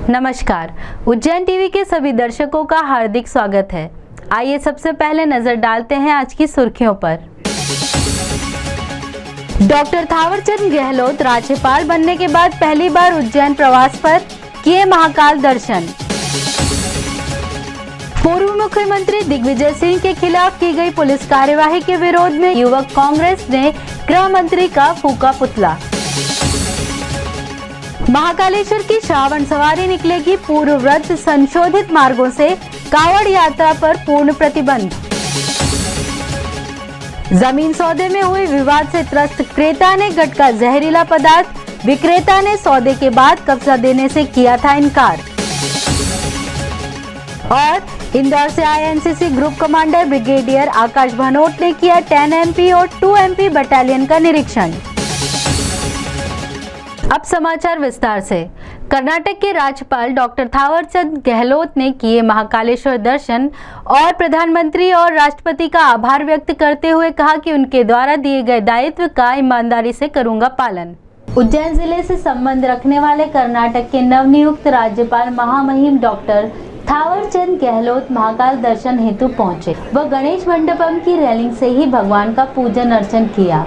नमस्कार, उज्जैन टीवी के सभी दर्शकों का हार्दिक स्वागत है। आइए सबसे पहले नजर डालते हैं आज की सुर्खियों पर। डॉक्टर थावरचंद गहलोत राज्यपाल बनने के बाद पहली बार उज्जैन प्रवास पर, किए महाकाल दर्शन। पूर्व मुख्यमंत्री दिग्विजय सिंह के खिलाफ की गई पुलिस कार्यवाही के विरोध में युवक कांग्रेस ने गृह मंत्री का फूका पुतला। महाकालेश्वर की श्रावण सवारी निकलेगी पूर्व व्रत संशोधित मार्गों से, कावड़ यात्रा पर पूर्ण प्रतिबंध। जमीन सौदे में हुए विवाद से त्रस्त क्रेता ने गटका जहरीला पदार्थ, विक्रेता ने सौदे के बाद कब्जा देने से किया था इनकार। और इंदौर से आए एनसीसी ग्रुप कमांडर ब्रिगेडियर आकाश भनोट ने किया 10 MP और 2 MP बटालियन का निरीक्षण। अब समाचार विस्तार से। कर्नाटक के राज्यपाल डॉक्टर थावरचंद गहलोत ने किए महाकालेश्वर दर्शन और प्रधानमंत्री और राष्ट्रपति का आभार व्यक्त करते हुए कहा कि उनके द्वारा दिए गए दायित्व का ईमानदारी से करूंगा पालन। उज्जैन जिले से संबंध रखने वाले कर्नाटक के नवनियुक्त राज्यपाल महामहिम डॉक्टर थावरचंद गहलोत महाकाल दर्शन हेतु पहुंचे। वह गणेश मंडपम की रेलिंग से ही भगवान का पूजन अर्चन किया।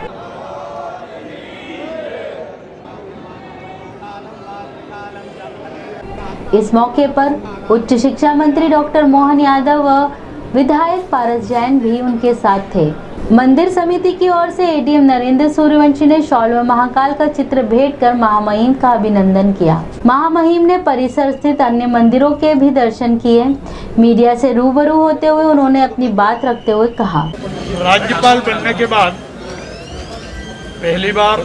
इस मौके पर उच्च शिक्षा मंत्री डॉक्टर मोहन यादव व विधायक पारस जैन भी उनके साथ थे। मंदिर समिति की ओर से एडीएम नरेंद्र सूर्यवंशी ने शॉल व महाकाल का चित्र भेंट कर महामहिम का अभिनंदन किया। महामहिम ने परिसर स्थित अन्य मंदिरों के भी दर्शन किए। मीडिया से रूबरू होते हुए उन्होंने अपनी बात रखते हुए कहा, राज्यपाल बनने के बाद पहली बार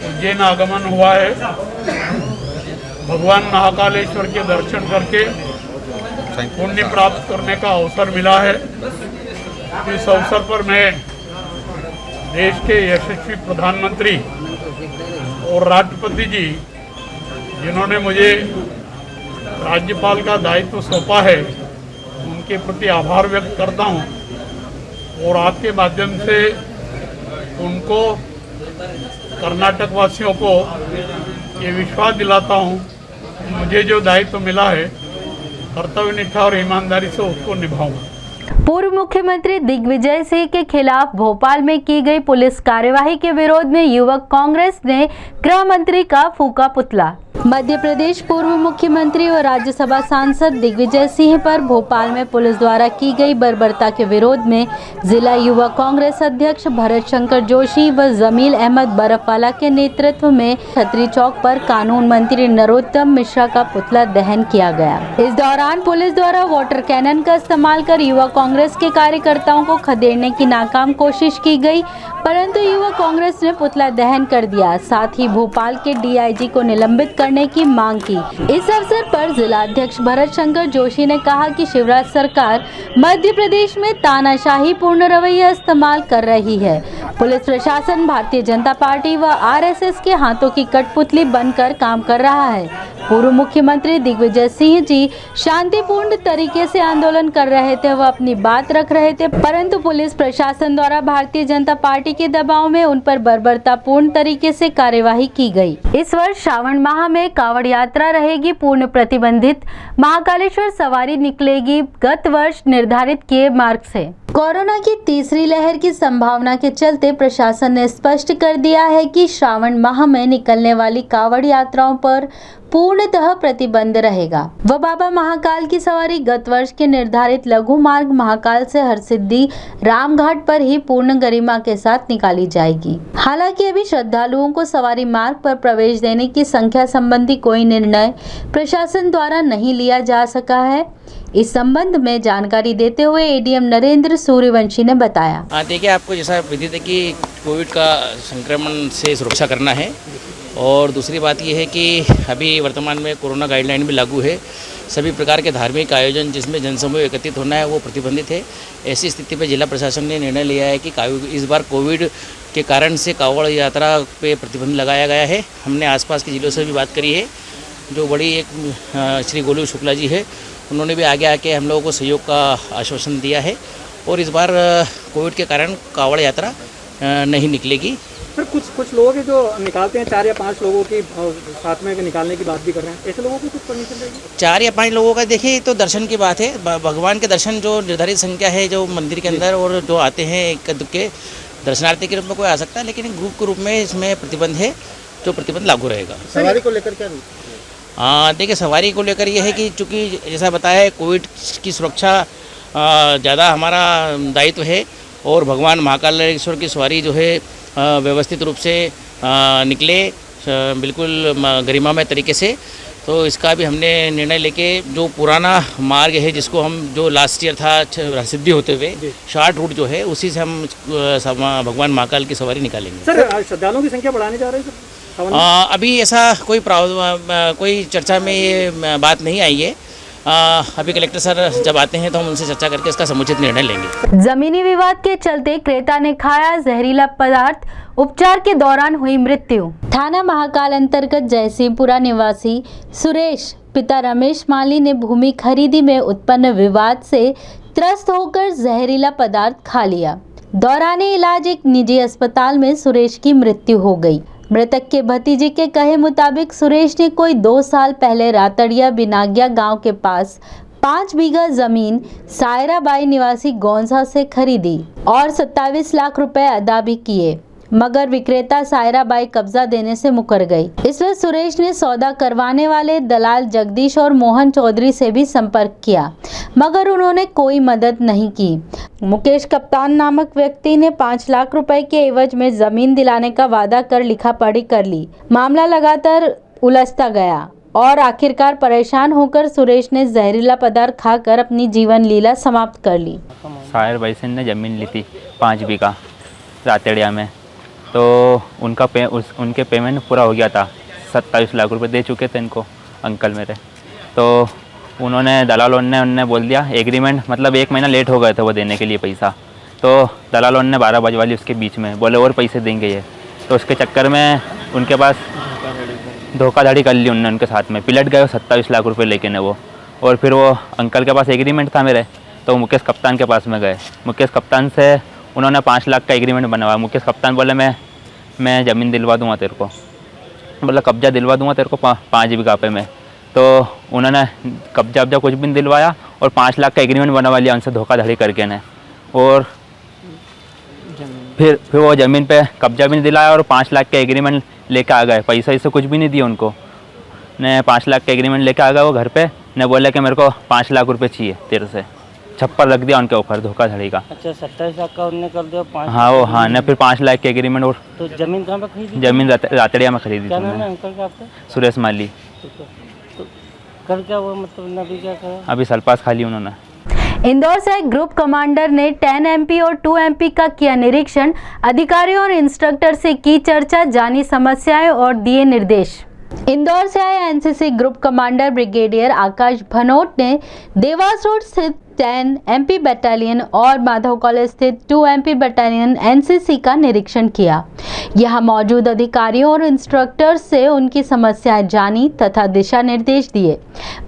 उज्जैन आगमन हुआ है। भगवान महाकालेश्वर के दर्शन करके पुण्य प्राप्त करने का अवसर मिला है। इस अवसर पर मैं देश के यशस्वी प्रधानमंत्री और राष्ट्रपति जी, जिन्होंने मुझे राज्यपाल का दायित्व सौंपा है, उनके प्रति आभार व्यक्त करता हूं और आपके माध्यम से उनको, कर्नाटक वासियों को ये विश्वास दिलाता हूं कि मुझे जो दायित्व मिला है, कर्तव्यनिष्ठा और ईमानदारी से उसको निभाऊंगा। पूर्व मुख्यमंत्री दिग्विजय सिंह के खिलाफ भोपाल में की गई पुलिस कार्यवाही के विरोध में युवक कांग्रेस ने गृह मंत्री का फूका पुतला। मध्य प्रदेश पूर्व मुख्यमंत्री और राज्यसभा सांसद दिग्विजय सिंह पर भोपाल में पुलिस द्वारा की गई बर्बरता के विरोध में जिला युवा कांग्रेस अध्यक्ष भरत शंकर जोशी व जमील अहमद बर्फवाला के नेतृत्व में छतरी चौक पर कानून मंत्री नरोत्तम मिश्रा का पुतला दहन किया गया। इस दौरान पुलिस द्वारा वाटर कैनन का इस्तेमाल कर युवा कांग्रेस के कार्यकर्ताओं को खदेड़ने की नाकाम कोशिश की गई, परंतु युवा कांग्रेस ने पुतला दहन कर दिया। साथ ही भोपाल के डीआईजी को निलंबित करने की मांग की। इस अवसर पर जिला अध्यक्ष भरत शंकर जोशी ने कहा कि शिवराज सरकार मध्य प्रदेश में तानाशाही पूर्ण रवैया इस्तेमाल कर रही है। पुलिस प्रशासन भारतीय जनता पार्टी व आरएसएस के हाथों की कठपुतली बनकर काम कर रहा है। पूर्व मुख्यमंत्री दिग्विजय सिंह जी शांतिपूर्ण तरीके से आंदोलन कर रहे थे, वह अपनी बात रख रहे थे, परंतु पुलिस प्रशासन द्वारा भारतीय जनता पार्टी के दबाव में उन पर बर्बरतापूर्ण तरीके से कार्यवाही की गई। इस वर्ष श्रावण माह में कावड़ यात्रा रहेगी पूर्ण प्रतिबंधित। महाकालेश्वर सवारी निकलेगी गत वर्ष निर्धारित किए मार्ग से। कोरोना की तीसरी लहर की संभावना के चलते प्रशासन ने स्पष्ट कर दिया है कि श्रावण माह में निकलने वाली कावड़ यात्राओं पर पूर्णतः प्रतिबंध रहेगा। वह बाबा महाकाल की सवारी गत वर्ष के निर्धारित लघु मार्ग महाकाल से हरसिद्धि रामघाट पर ही पूर्ण गरिमा के साथ निकाली जाएगी। हालांकि अभी श्रद्धालुओं को सवारी मार्ग पर प्रवेश देने की संख्या संबंधी कोई निर्णय प्रशासन द्वारा नहीं लिया जा सका है। इस संबंध में जानकारी देते हुए एडीएम नरेंद्र सूर्यवंशी ने बताया, देखिए, आपको जैसा विदित है कि कोविड का संक्रमण से सुरक्षा करना है और दूसरी बात यह है कि अभी वर्तमान में कोरोना गाइडलाइन भी लागू है। सभी प्रकार के धार्मिक आयोजन जिसमें जनसमूह एकत्रित होना है वो प्रतिबंधित है। ऐसी स्थिति पर जिला प्रशासन ने निर्णय लिया है कि इस बार कोविड के कारण से कावड़ यात्रा पे प्रतिबंध लगाया गया है। हमने आसपास के जिलों से भी बात करी है। जो बड़ी एक श्री गोलू शुक्ला जी है, उन्होंने भी आगे आके हम लोगों को सहयोग का आश्वासन दिया है और इस बार कोविड के कारण कावड़ यात्रा नहीं निकलेगी। सर कुछ लोगों के जो निकालते हैं 4 या 5 लोगों की साथ में निकालने की बात भी कर रहे हैं, ऐसे लोगों को कुछ परमिशन देगी? 4 या 5 लोगों का देखिए तो दर्शन की बात है। भगवान के दर्शन जो निर्धारित संख्या है जो मंदिर के अंदर, और जो आते हैं एक दुक्के दर्शनार्थी के रूप में कोई आ सकता है, लेकिन ग्रुप के रूप में इसमें प्रतिबंध है, जो प्रतिबंध लागू रहेगा। सवारी को लेकर क्या? देखिए सवारी को लेकर ये है कि चूँकि जैसा बताया है कोविड की सुरक्षा ज़्यादा हमारा दायित्व है, और भगवान महाकालेश्वर की सवारी जो है व्यवस्थित रूप से निकले बिल्कुल गरिमामय तरीके से। तो इसका भी हमने निर्णय लेके जो पुराना मार्ग है जिसको हम जो लास्ट ईयर था सिद्धि होते हुए शॉर्ट रूट जो है उसी से हम भगवान महाकाल की सवारी निकालेंगे। सर श्रद्धालुओं की संख्या बढ़ाने जा रहे हैं सर? अभी ऐसा कोई चर्चा में ये बात नहीं आई है। अभी कलेक्टर सर जब आते हैं तो हम उनसे चर्चा करके इसका समुचित निर्णय लेंगे। जमीनी विवाद के चलते क्रेता ने खाया जहरीला पदार्थ, उपचार के दौरान हुई मृत्यु। थाना महाकाल अंतर्गत जयसिंहपुरा निवासी सुरेश पिता रमेश माली ने भूमि खरीदी में उत्पन्न विवाद से त्रस्त होकर जहरीला पदार्थ खा लिया। दौराने इलाज एक निजी अस्पताल में सुरेश की मृत्यु हो गई। मृतक के भतीजे के कहे मुताबिक सुरेश ने कोई 2 साल पहले रातड़िया बिनागिया गांव के पास 5 बीघा जमीन सायराबाई निवासी गोंसा से खरीदी और 27 लाख रुपए अदा भी किए, मगर विक्रेता सायराबाई कब्जा देने से मुकर गई। इसमें सुरेश ने सौदा करवाने वाले दलाल जगदीश और मोहन चौधरी से भी संपर्क किया, मगर उन्होंने कोई मदद नहीं की। मुकेश कप्तान नामक व्यक्ति ने 5 लाख रुपए के एवज में जमीन दिलाने का वादा कर लिखा पढ़ी कर ली। मामला लगातार उलझता गया और आखिरकार परेशान होकर सुरेश ने जहरीला पदार्थ खाकर अपनी जीवन लीला समाप्त कर ली। सायराबाई से ने ज़मीन ली थी 5 बीघा रातेड़िया में, तो उनके पेमेंट पूरा हो गया था। 27 लाख रुपए दे चुके थे इनको अंकल मेरे। तो उन्होंने दलालों ने उनने बोल दिया एग्रीमेंट, मतलब 1 महीना लेट हो गए थे वो देने के लिए पैसा। तो दलालों ने 12 बजे वाली उसके बीच में बोले और पैसे देंगे ये, तो उसके चक्कर में उनके पास धोखाधड़ी कर ली उनने उनके साथ में। पिलट गए 27 लाख रुपए लेके ने वो। और फिर वो अंकल के पास एग्रीमेंट था मेरे, तो मुकेश कप्तान के पास में गए। मुकेश कप्तान से उन्होंने 5 लाख का एग्रीमेंट बनवाया। मुकेश कप्तान बोले मैं ज़मीन दिलवा दूंगा तेरे को, बोला कब्जा दिलवा दूंगा तेरे को 5 बीघा पे में। तो उन्होंने कब्जा कुछ भी नहीं दिलवाया और 5 लाख का एग्रीमेंट बनवा लिया उनसे धोखाधड़ी करके ने। और फिर वो ज़मीन पे कब्जा भी नहीं दिलाया और 5 लाख का एग्रीमेंट लेके आ गए। पैसा इससे कुछ भी नहीं दिया उनको ने। 5 लाख का एग्रीमेंट लेके आ गए वो घर पे ने, बोले कि मेरे को 5 लाख रुपए चाहिए तेरे से। छप्पर रख दिया उनके ऊपर धोखाधड़ी का। अच्छा 27 लाख का उन्होंने कर दिया 5। हाँ ने फिर 5 लाख के एग्रीमेंट। और तो जमीन कहाँ पे खरीदी? जमीन रातड़िया में खरीदी थी। अंकल का आपका? सुरेश माली। तो कर क्या वो मतलब अभी क्या करा? अभी सलपास खाली उन्होंने। इंदौर से ग्रुप कमांडर ने 10 MP और 2 MP का किया निरीक्षण। अधिकारियों और इंस्ट्रक्टर से की चर्चा, जानी समस्याएं और दिए निर्देश। इंदौर से आए एनसीसी ग्रुप कमांडर ब्रिगेडियर आकाश भनोट ने देवास रोड स्थित 10 MP बटालियन और माधव कॉलेज स्थित 2 MP बटालियन एनसीसी का निरीक्षण किया। यहां मौजूद अधिकारियों और इंस्ट्रक्टर्स से उनकी समस्याएं जानी तथा दिशा निर्देश दिए।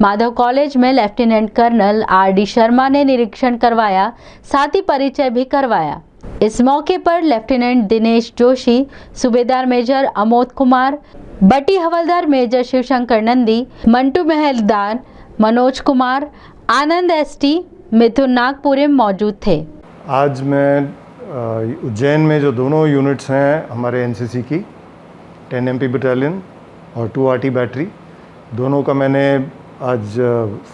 माधव कॉलेज में लेफ्टिनेंट कर्नल RD शर्मा ने निरीक्षण करवाया, साथ ही परिचय भी करवाया। इस मौके पर लेफ्टिनेंट दिनेश जोशी, सूबेदार मेजर अमोद कुमार, बटी हवलदार मेजर शिवशंकर नंदी, मंटू महलदार, मनोज कुमार, आनंद ST, मिथुन नागपुरे मौजूद थे। आज मैं उज्जैन में जो दोनों यूनिट्स हैं हमारे एनसीसी की 10 MP बटालियन और 2 RT बैटरी, दोनों का मैंने आज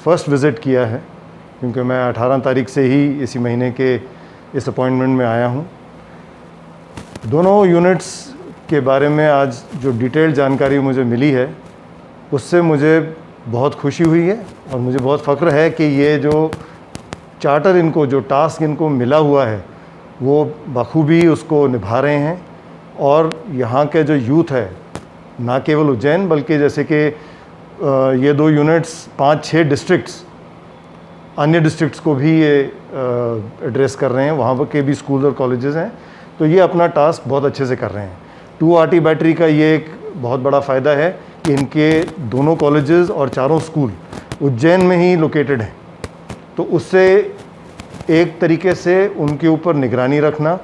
फर्स्ट विज़िट किया है, क्योंकि मैं 18 तारीख से ही इसी महीने के इस अपॉइंटमेंट में आया हूँ। दोनों यूनिट्स के बारे में आज जो डिटेल्ड जानकारी मुझे मिली है उससे मुझे बहुत खुशी हुई है और मुझे बहुत फ़ख्र है कि ये जो चार्टर इनको, जो टास्क इनको मिला हुआ है वो बखूबी उसको निभा रहे हैं। और यहाँ के जो यूथ है, ना केवल उज्जैन बल्कि जैसे कि ये 2 यूनिट्स 5-6 डिस्ट्रिक्ट्स, अन्य डिस्ट्रिक्ट्स को भी ये एड्रेस कर रहे हैं, वहाँ पर के भी स्कूल और कॉलेजेस हैं, तो ये अपना टास्क बहुत अच्छे से कर रहे हैं। 2 RT बैटरी का ये एक बहुत बड़ा फ़ायदा है कि इनके दोनों कॉलेजेस और 4 स्कूल उज्जैन में ही लोकेटेड हैं, तो उससे एक तरीके से उनके ऊपर निगरानी रखना,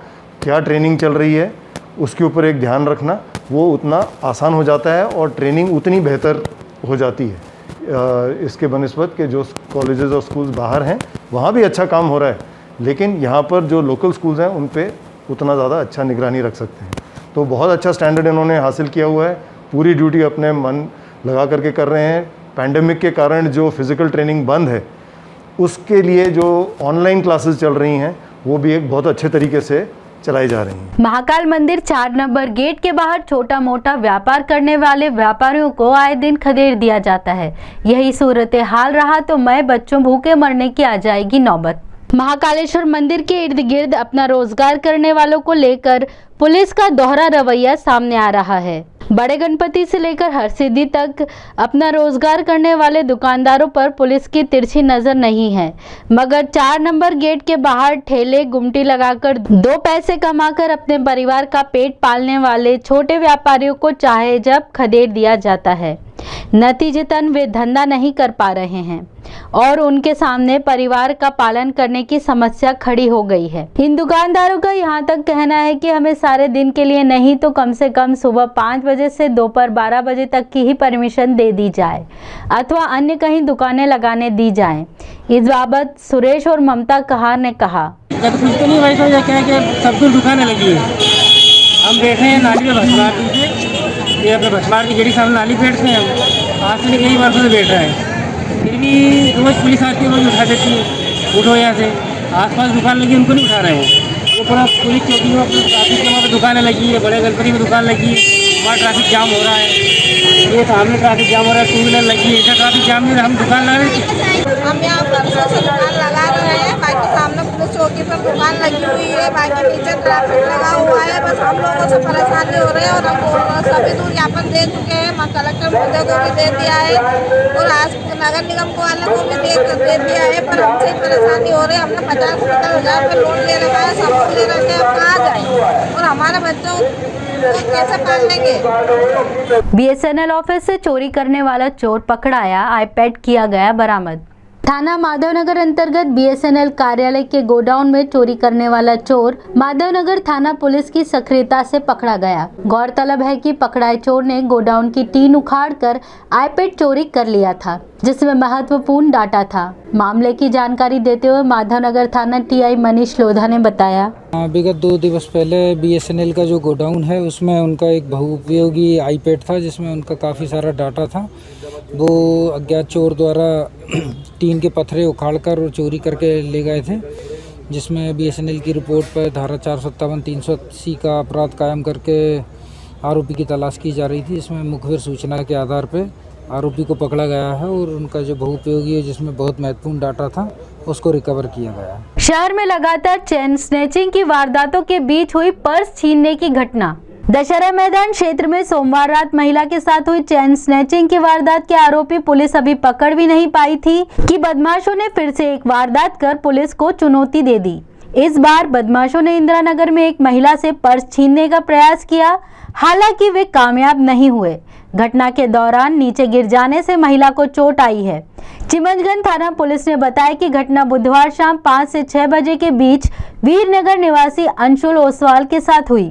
क्या ट्रेनिंग चल रही है उसके ऊपर एक ध्यान रखना वो उतना आसान हो जाता है और ट्रेनिंग उतनी बेहतर हो जाती है। इसके बनिस्बत के जो कॉलेजेस और स्कूल्स बाहर हैं वहाँ भी अच्छा काम हो रहा है, लेकिन यहाँ पर जो लोकल स्कूल्स हैं उन पे उतना ज़्यादा अच्छा निगरानी रख सकते हैं। तो बहुत अच्छा स्टैंडर्ड इन्होंने हासिल किया हुआ है, पूरी ड्यूटी अपने मन लगा करके कर रहे हैं। पैंडेमिक के कारण जो फिज़िकल ट्रेनिंग बंद है उसके लिए जो ऑनलाइन क्लासेस चल रही हैं वो भी एक बहुत अच्छे तरीके से चलाई जा रही हैं। महाकाल मंदिर 4 नंबर गेट के बाहर छोटा मोटा व्यापार करने वाले व्यापारियों को आए दिन खदेड़ दिया जाता है। यही सूरत हाल रहा तो मैं बच्चों भूखे मरने की आ जाएगी नौबत। महाकालेश्वर मंदिर के इर्द गिर्द अपना रोजगार करने वालों को लेकर पुलिस का दोहरा रवैया सामने आ रहा है। बड़े गणपति से लेकर हरसिद्धि तक अपना रोजगार करने वाले दुकानदारों पर पुलिस की तिरछी नजर नहीं है, मगर 4 नंबर गेट के बाहर ठेले गुमटी लगाकर 2 पैसे कमाकर अपने परिवार का पेट पालने वाले छोटे व्यापारियों को चाहे जब खदेड़ दिया जाता है। नतीजतन वे धंधा नहीं कर पा रहे हैं और उनके सामने परिवार का पालन करने की समस्या खड़ी हो गई है। इन दुकानदारों का यहाँ तक कहना है कि हमें सारे दिन के लिए नहीं तो कम से कम सुबह 5 बजे से दोपहर 12 बजे तक की ही परमिशन दे दी जाए अथवा अन्य कहीं दुकानें लगाने दी जाएं। इस बाबत सुरेश और ममता कहार ने कहा, जब कुछ तो नहीं भाई, तो क्या है कि सब कुछ दुकानें लगी है। हम बैठे हैं नाली में भसमार पीछे, ये अपने भसमार की गेड़ी सामने नाली बैठते हैं हम। आज से कई वर्षों से बैठ रहे हैं, फिर भी रोज़ पुलिस आती है, रोज उठा देती है, उठो यहाँ से। आसपास दुकान लगी उनको नहीं उठा रहे हैं। वो पूरा पुलिस चौकी में अपने ट्रैफिक के वहाँ पर दुकानें लगी है, बड़े गणपति में दुकान लगी है, वहाँ ट्रैफिक जाम हो रहा है। ये सामने ट्रैफिक जाम हो रहा है, 2 व्हीलर लगी है, इतना ट्रैफिक जाम में हम दुकान लगा रहे हैं। हम यहाँ परसों से दुकान लगा रहे हैं, बाकी सामने पुलिस चौकी पर दुकान लगी हुई है, बाकी नीचे ट्रैफिक लगा हुआ है। बस हम लोगों से परेशानी हो रही है और हम सभी दूर ज्ञापन दे चुके हैं। कलेक्टर महोदय को भी दे दिया है और आज नगर निगम को वाले को भी दे दिया है, पर हमसे परेशानी हो रही है। हमने 50-50,000 रुपये लोन ले रखा है, सब कुछ ले रखे हैं, अब कहाँ जाए और हमारे बच्चों को कैसे पाल लेंगे। BSNL ऑफिस से चोरी करने वाला चोर पकड़ाया, आईपैड किया गया बरामद। थाना माधवनगर अंतर्गत BSNL कार्यालय के गोडाउन में चोरी करने वाला चोर माधवनगर थाना पुलिस की सक्रियता से पकड़ा गया। गौरतलब है कि पकड़ाए चोर ने गोडाउन की टीन उखाड़कर आईपैड चोरी कर लिया था, जिसमें महत्वपूर्ण डाटा था। मामले की जानकारी देते हुए माधवनगर थाना TI मनीष लोधा ने बताया, विगत 2 दिवस पहले BSNL का जो गोडाउन है उसमें उनका एक बहुउपयोगी आईपैड था, जिसमें उनका काफ़ी सारा डाटा था। वो अज्ञात चोर द्वारा टीन के पत्थरे उखाड़कर और चोरी करके ले गए थे, जिसमें BSNL की रिपोर्ट पर धारा 457 380 का अपराध कायम करके आरोपी की तलाश की जा रही थी। इसमें मुखबिर सूचना के आधार पर आरोपी को पकड़ा गया है और उनका जो बहुउपयोगी है जिसमें बहुत महत्वपूर्ण डाटा था उसको रिकवर किया गया। शहर में लगातार चेन स्नैचिंग की वारदातों के बीच हुई पर्स छीनने की घटना। दशहरा मैदान क्षेत्र में सोमवार रात महिला के साथ हुई चेन स्नैचिंग की वारदात के आरोपी पुलिस अभी पकड़ भी नहीं पाई थी कि बदमाशों ने फिर से एक वारदात कर पुलिस को चुनौती दे दी। इस बार बदमाशों ने इंदिरा नगर में एक महिला से पर्स छीनने का प्रयास किया, हालांकि वे कामयाब नहीं हुए। घटना के दौरान नीचे गिर जाने से महिला को चोट आई है। चिमनगंज थाना पुलिस ने बताया कि घटना बुधवार शाम 5 से 6 बजे के बीच वीरनगर निवासी अंशुल ओसवाल के साथ हुई।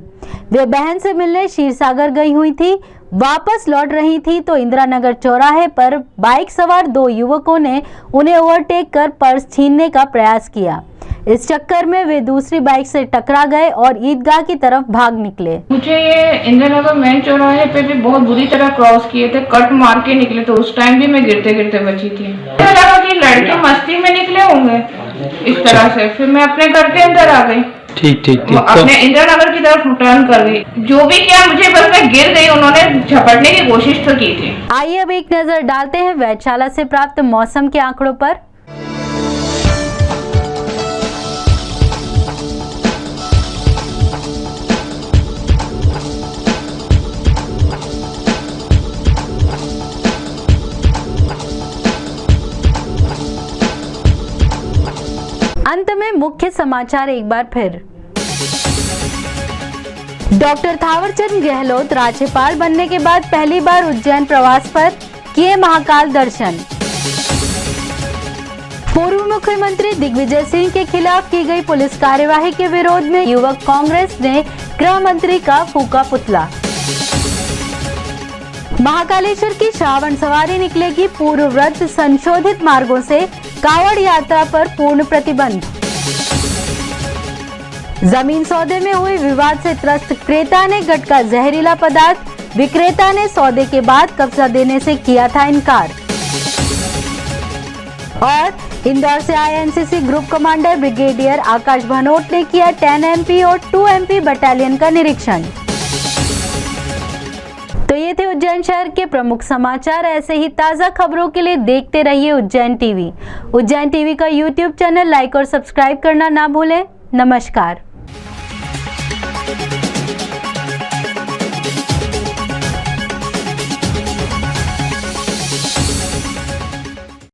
वे बहन से मिलने क्षीरसागर गई हुई थी, वापस लौट रही थी तो इंदिरा नगर चौराहे पर बाइक सवार 2 युवकों ने उन्हें ओवरटेक कर पर्स छीनने का प्रयास किया। इस चक्कर में वे दूसरी बाइक से टकरा गए और ईदगाह की तरफ भाग निकले। मुझे ये इंदिरा नगर मेन चौराहे पे भी बहुत बुरी तरह क्रॉस किए थे, कट मार के निकले, तो उस टाइम भी मैं गिरते गिरते बची थी। मुझे लगा कि लड़के मस्ती में निकले होंगे इस तरह से, फिर मैं अपने घर के अंदर आ गई। ठीक अपने इंदिरा नगर की तरफ टर्न कर गई। जो भी किया मुझे, बस मैं गिर गई, उन्होंने झपटने की कोशिश तो की थी। आइए अब एक नजर डालते हैं वैधशाला से प्राप्त मौसम के आंकड़ों पर। अंत में मुख्य समाचार एक बार फिर। डॉक्टर थावरचंद गहलोत राज्यपाल बनने के बाद पहली बार उज्जैन प्रवास पर, किए महाकाल दर्शन। पूर्व मुख्यमंत्री दिग्विजय सिंह के खिलाफ की गई पुलिस कार्यवाही के विरोध में युवक कांग्रेस ने गृह मंत्री का फूका पुतला। महाकालेश्वर की श्रावण सवारी निकलेगी पूर्ववत संशोधित मार्गों से, कावड़ यात्रा पर पूर्ण प्रतिबंध। जमीन सौदे में हुए विवाद से त्रस्त क्रेता ने गटका जहरीला पदार्थ, विक्रेता ने सौदे के बाद कब्जा देने से किया था इनकार। और इंदौर से आए एनसीसी ग्रुप कमांडर ब्रिगेडियर आकाश भनोट ने किया 10 MP और 2 MP बटालियन का निरीक्षण। तो ये थे उज्जैन शहर के प्रमुख समाचार। ऐसे ही ताज़ा खबरों के लिए देखते रहिए उज्जैन टीवी। उज्जैन टीवी का YouTube चैनल लाइक और सब्सक्राइब करना ना भूलें। नमस्कार।